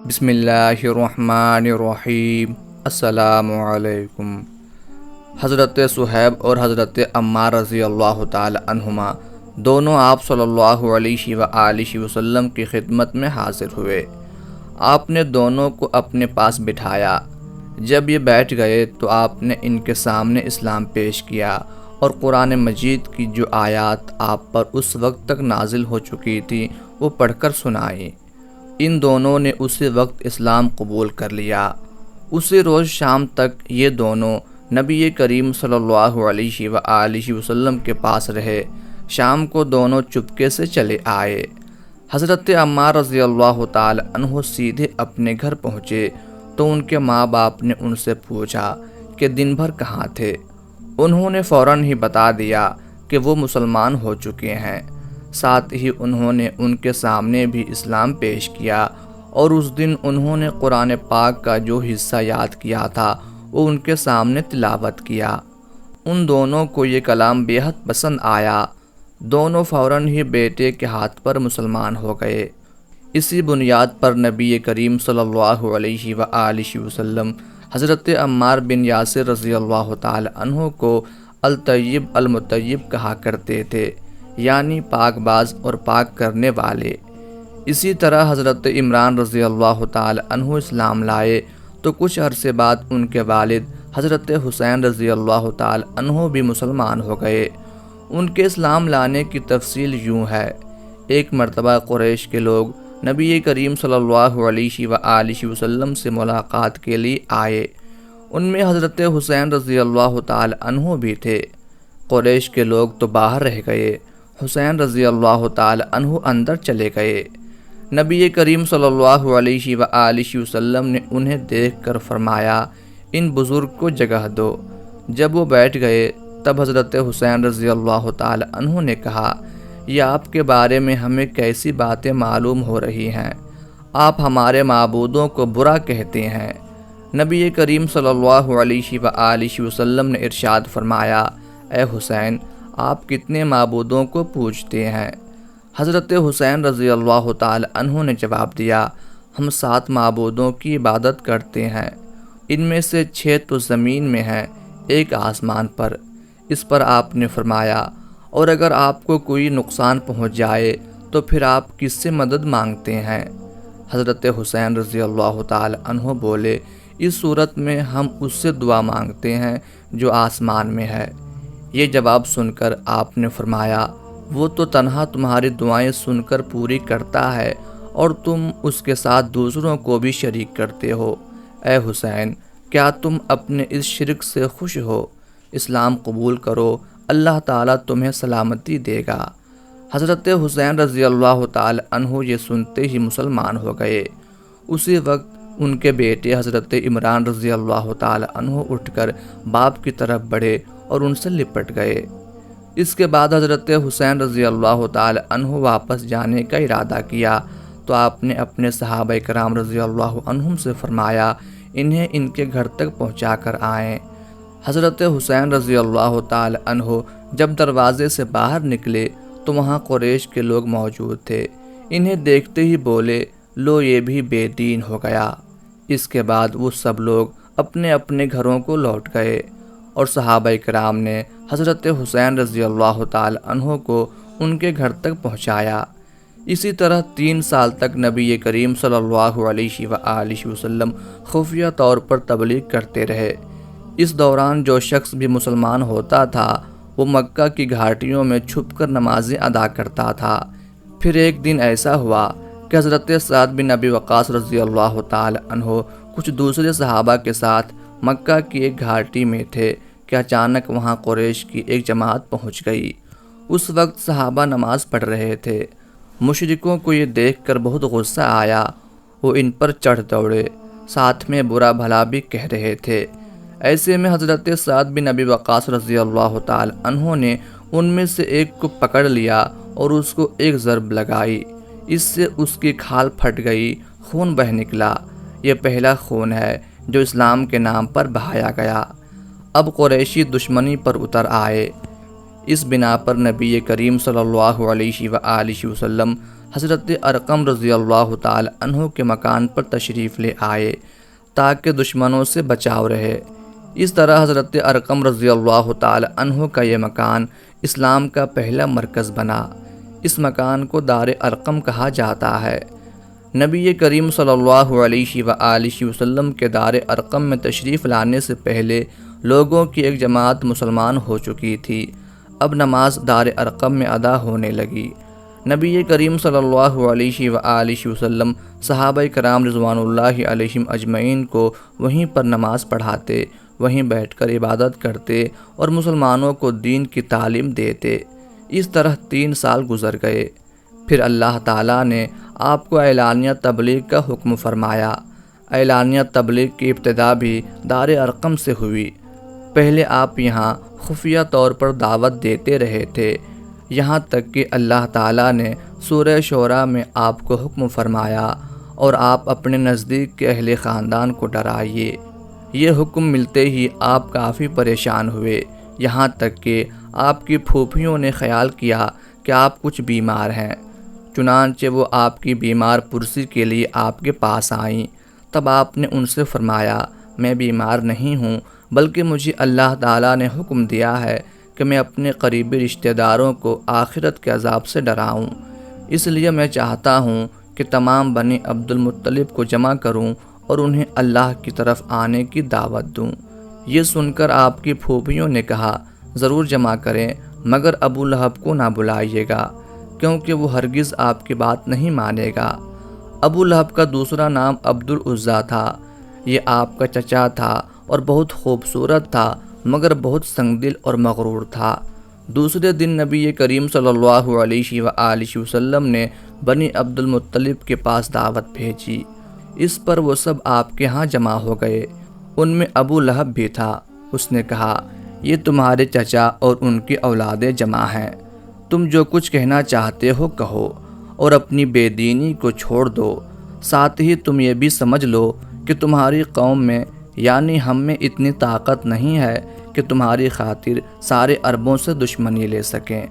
بسم اللہ الرحمن الرحیم۔ السلام علیکم۔ حضرت صہیب اور حضرت عمار رضی اللہ تعالی عنہما دونوں آپ صلی اللہ علیہ وآلہ وسلم کی خدمت میں حاضر ہوئے۔ آپ نے دونوں کو اپنے پاس بٹھایا۔ جب یہ بیٹھ گئے تو آپ نے ان کے سامنے اسلام پیش کیا اور قرآن مجید کی جو آیات آپ پر اس وقت تک نازل ہو چکی تھی وہ پڑھ کر سنائیں۔ ان دونوں نے اسی وقت اسلام قبول کر لیا۔ اسی روز شام تک یہ دونوں نبی کریم صلی اللہ علیہ وآلہ وسلم کے پاس رہے۔ شام کو دونوں چپکے سے چلے آئے۔ حضرت عمار رضی اللہ تعالی عنہ سیدھے اپنے گھر پہنچے تو ان کے ماں باپ نے ان سے پوچھا کہ دن بھر کہاں تھے۔ انہوں نے فوراً ہی بتا دیا کہ وہ مسلمان ہو چکے ہیں۔ ساتھ ہی انہوں نے ان کے سامنے بھی اسلام پیش کیا اور اس دن انہوں نے قرآن پاک کا جو حصہ یاد کیا تھا وہ ان کے سامنے تلاوت کیا۔ ان دونوں کو یہ کلام بے حد پسند آیا۔ دونوں فوراً ہی بیٹے کے ہاتھ پر مسلمان ہو گئے۔ اسی بنیاد پر نبی کریم صلی اللہ علیہ وآلہ وسلم حضرت عمار بن یاسر رضی اللہ تعالی عنہ کو الطیب المطیب کہا کرتے تھے، یعنی پاک باز اور پاک کرنے والے۔ اسی طرح حضرت عمران رضی اللہ تعالی عنہ اسلام لائے تو کچھ عرصے بعد ان کے والد حضرت حسین رضی اللہ تعالی عنہ بھی مسلمان ہو گئے۔ ان کے اسلام لانے کی تفصیل یوں ہے۔ ایک مرتبہ قریش کے لوگ نبی کریم صلی اللہ علیہ وآلہ وسلم سے ملاقات کے لیے آئے۔ ان میں حضرت حسین رضی اللہ تعالی عنہ بھی تھے۔ قریش کے لوگ تو باہر رہ گئے، حسین رضی اللہ تعالی عنہ اندر چلے گئے۔ نبی کریم صلی اللہ علیہ وآلہ وسلم نے انہیں دیکھ کر فرمایا، ان بزرگ کو جگہ دو۔ جب وہ بیٹھ گئے تب حضرت حسین رضی اللہ تعالی عنہ نے کہا، یہ آپ کے بارے میں ہمیں کیسی باتیں معلوم ہو رہی ہیں؟ آپ ہمارے معبودوں کو برا کہتے ہیں۔ نبی کریم صلی اللہ علیہ وآلہ وسلم نے ارشاد فرمایا، اے حسین، آپ کتنے معبودوں کو پوجتے ہیں؟ حضرت حسین رضی اللہ تعالی عنہ نے جواب دیا، ہم 7 معبودوں کی عبادت کرتے ہیں۔ ان میں سے 6 تو زمین میں ہیں، ایک آسمان پر۔ اس پر آپ نے فرمایا، اور اگر آپ کو کوئی نقصان پہنچ جائے تو پھر آپ کس سے مدد مانگتے ہیں؟ حضرت حسین رضی اللہ تعالی عنہ بولے، اس صورت میں ہم اس سے دعا مانگتے ہیں جو آسمان میں ہے۔ یہ جواب سن کر آپ نے فرمایا، وہ تو تنہا تمہاری دعائیں سن کر پوری کرتا ہے اور تم اس کے ساتھ دوسروں کو بھی شریک کرتے ہو۔ اے حسین، کیا تم اپنے اس شرک سے خوش ہو؟ اسلام قبول کرو، اللہ تعالیٰ تمہیں سلامتی دے گا۔ حضرت حسین رضی اللہ تعالی عنہ یہ سنتے ہی مسلمان ہو گئے۔ اسی وقت ان کے بیٹے حضرت عمران رضی اللہ تعالی عنہ اٹھ کر باپ کی طرف بڑھے اور ان سے لپٹ گئے۔ اس کے بعد حضرت حسین رضی اللہ تعالی عنہ واپس جانے کا ارادہ کیا تو آپ نے اپنے صحابہ کرام رضی اللہ عنہم سے فرمایا، انہیں ان کے گھر تک پہنچا کر آئیں۔ حضرت حسین رضی اللہ تعالی عنہ جب دروازے سے باہر نکلے تو وہاں قریش کے لوگ موجود تھے۔ انہیں دیکھتے ہی بولے، لو یہ بھی بے دین ہو گیا۔ اس کے بعد وہ سب لوگ اپنے اپنے گھروں کو لوٹ گئے اور صحابہ کرام نے حضرت حسین رضی اللہ تعالی عنہ کو ان کے گھر تک پہنچایا۔ اسی طرح 3 سال تک نبی کریم صلی اللہ علیہ وآلہ وسلم خفیہ طور پر تبلیغ کرتے رہے۔ اس دوران جو شخص بھی مسلمان ہوتا تھا وہ مکہ کی گھاٹیوں میں چھپ کر نمازیں ادا کرتا تھا۔ پھر ایک دن ایسا ہوا کہ حضرت سعد بن ابی وقاص رضی اللہ تعالی عنہ کچھ دوسرے صحابہ کے ساتھ مکہ کی ایک گھاٹی میں تھے کہ اچانک وہاں قریش کی ایک جماعت پہنچ گئی۔ اس وقت صحابہ نماز پڑھ رہے تھے۔ مشرکوں کو یہ دیکھ کر بہت غصہ آیا، وہ ان پر چڑھ دوڑے، ساتھ میں برا بھلا بھی کہہ رہے تھے۔ ایسے میں حضرت سعد بن ابی وقاص رضی اللہ تعالی عنہ نے ان میں سے ایک کو پکڑ لیا اور اس کو ایک ضرب لگائی۔ اس سے اس کی کھال پھٹ گئی، خون بہہ نکلا۔ یہ پہلا خون ہے جو اسلام کے نام پر بہایا گیا۔ اب قریشی دشمنی پر اتر آئے۔ اس بنا پر نبی کریم صلی اللہ علیہ وآلہ وسلم حضرت ارقم رضی اللہ تعالی عنہ کے مکان پر تشریف لے آئے تاکہ دشمنوں سے بچاؤ رہے۔ اس طرح حضرت ارقم رضی اللہ تعالی عنہ کا یہ مکان اسلام کا پہلا مرکز بنا۔ اس مکان کو دار ارقم کہا جاتا ہے۔ نبی کریم صلی اللہ علیہ وآلہ وسلم کے دار ارقم میں تشریف لانے سے پہلے لوگوں کی ایک جماعت مسلمان ہو چکی تھی۔ اب نماز دار ارقم میں ادا ہونے لگی۔ نبی کریم صلی اللہ علیہ وآلہ وسلم صحابہ کرام رضوان اللہ علیہم اجمعین کو وہیں پر نماز پڑھاتے، وہیں بیٹھ کر عبادت کرتے اور مسلمانوں کو دین کی تعلیم دیتے۔ اس طرح 3 سال گزر گئے۔ پھر اللہ تعالیٰ نے آپ کو اعلانیہ تبلیغ کا حکم فرمایا۔ اعلانیہ تبلیغ کی ابتدا بھی دار ارقم سے ہوئی۔ پہلے آپ یہاں خفیہ طور پر دعوت دیتے رہے تھے، یہاں تک کہ اللہ تعالیٰ نے سورہ شعراء میں آپ کو حکم فرمایا اور آپ اپنے نزدیک کے اہل خاندان کو ڈرائیے۔ یہ حکم ملتے ہی آپ کافی پریشان ہوئے، یہاں تک کہ آپ کی پھوپھیوں نے خیال کیا کہ آپ کچھ بیمار ہیں۔ چنانچہ وہ آپ کی بیمار پرسی کے لیے آپ کے پاس آئیں۔ تب آپ نے ان سے فرمایا، میں بیمار نہیں ہوں، بلکہ مجھے اللہ تعالیٰ نے حکم دیا ہے کہ میں اپنے قریبی رشتہ داروں کو آخرت کے عذاب سے ڈراؤں۔ اس لیے میں چاہتا ہوں کہ تمام بنی عبد المطلب کو جمع کروں اور انہیں اللہ کی طرف آنے کی دعوت دوں۔ یہ سن کر آپ کی پھوپھیوں نے کہا، ضرور جمع کریں، مگر ابو لہب کو نہ بلائیے گا، کیونکہ وہ ہرگز آپ کی بات نہیں مانے گا۔ ابو لہب کا دوسرا نام عبد العزیٰ تھا۔ یہ آپ کا چچا تھا اور بہت خوبصورت تھا، مگر بہت سنگ دل اور مغرور تھا۔ دوسرے دن نبی کریم صلی اللہ علیہ وآلہ وسلم نے بنی عبد المطلب کے پاس دعوت بھیجی۔ اس پر وہ سب آپ کے ہاں جمع ہو گئے۔ ان میں ابو لہب بھی تھا۔ اس نے کہا، یہ تمہارے چچا اور ان کی اولادیں جمع ہیں، تم جو کچھ کہنا چاہتے ہو کہو اور اپنی بے دینی کو چھوڑ دو۔ ساتھ ہی تم یہ بھی سمجھ لو کہ تمہاری قوم میں یعنی ہم میں اتنی طاقت نہیں ہے کہ تمہاری خاطر سارے عربوں سے دشمنی لے سکیں،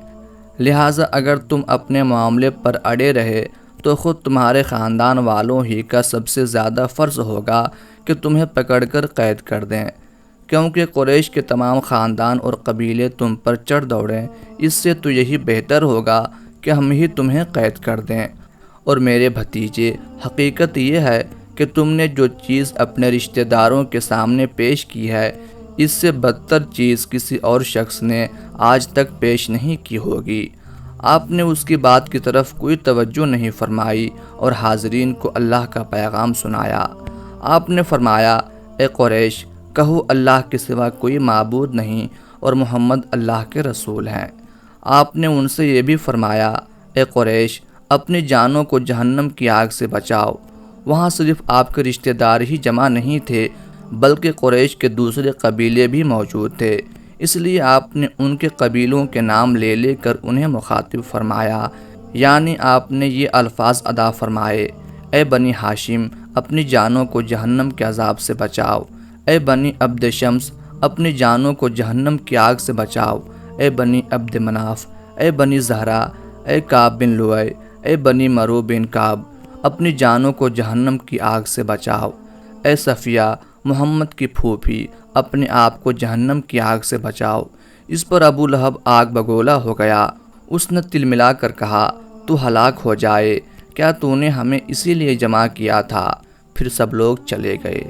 لہٰذا اگر تم اپنے معاملے پر اڑے رہے تو خود تمہارے خاندان والوں ہی کا سب سے زیادہ فرض ہوگا کہ تمہیں پکڑ کر قید کر دیں، کیونکہ قریش کے تمام خاندان اور قبیلے تم پر چڑھ دوڑیں۔ اس سے تو یہی بہتر ہوگا کہ ہم ہی تمہیں قید کر دیں۔ اور میرے بھتیجے، حقیقت یہ ہے کہ تم نے جو چیز اپنے رشتہ داروں کے سامنے پیش کی ہے، اس سے بدتر چیز کسی اور شخص نے آج تک پیش نہیں کی ہوگی۔ آپ نے اس کی بات کی طرف کوئی توجہ نہیں فرمائی اور حاضرین کو اللہ کا پیغام سنایا۔ آپ نے فرمایا، اے قریش، کہو اللہ کے سوا کوئی معبود نہیں اور محمد اللہ کے رسول ہیں۔ آپ نے ان سے یہ بھی فرمایا، اے قریش، اپنی جانوں کو جہنم کی آگ سے بچاؤ۔ وہاں صرف آپ کے رشتہ دار ہی جمع نہیں تھے، بلکہ قریش کے دوسرے قبیلے بھی موجود تھے، اس لیے آپ نے ان کے قبیلوں کے نام لے لے کر انہیں مخاطب فرمایا، یعنی آپ نے یہ الفاظ ادا فرمائے، اے بنی ہاشم، اپنی جانوں کو جہنم کے عذاب سے بچاؤ۔ اے بنی عبد شمس، اپنی جانوں کو جہنم کی آگ سے بچاؤ۔ اے بنی عبد مناف، اے بنی زہرا، اے کعب بن لؤی، اے بنی مرو بن کعب، اپنی جانوں کو جہنم کی آگ سے بچاؤ۔ اے صفیہ، محمد کی پھوپھی، اپنے آپ کو جہنم کی آگ سے بچاؤ۔ اس پر ابو لہب آگ بگولا ہو گیا۔ اس نے تل ملا کر کہا، تو ہلاک ہو جائے، کیا تو نے ہمیں اسی لیے جمع کیا تھا؟ پھر سب لوگ چلے گئے۔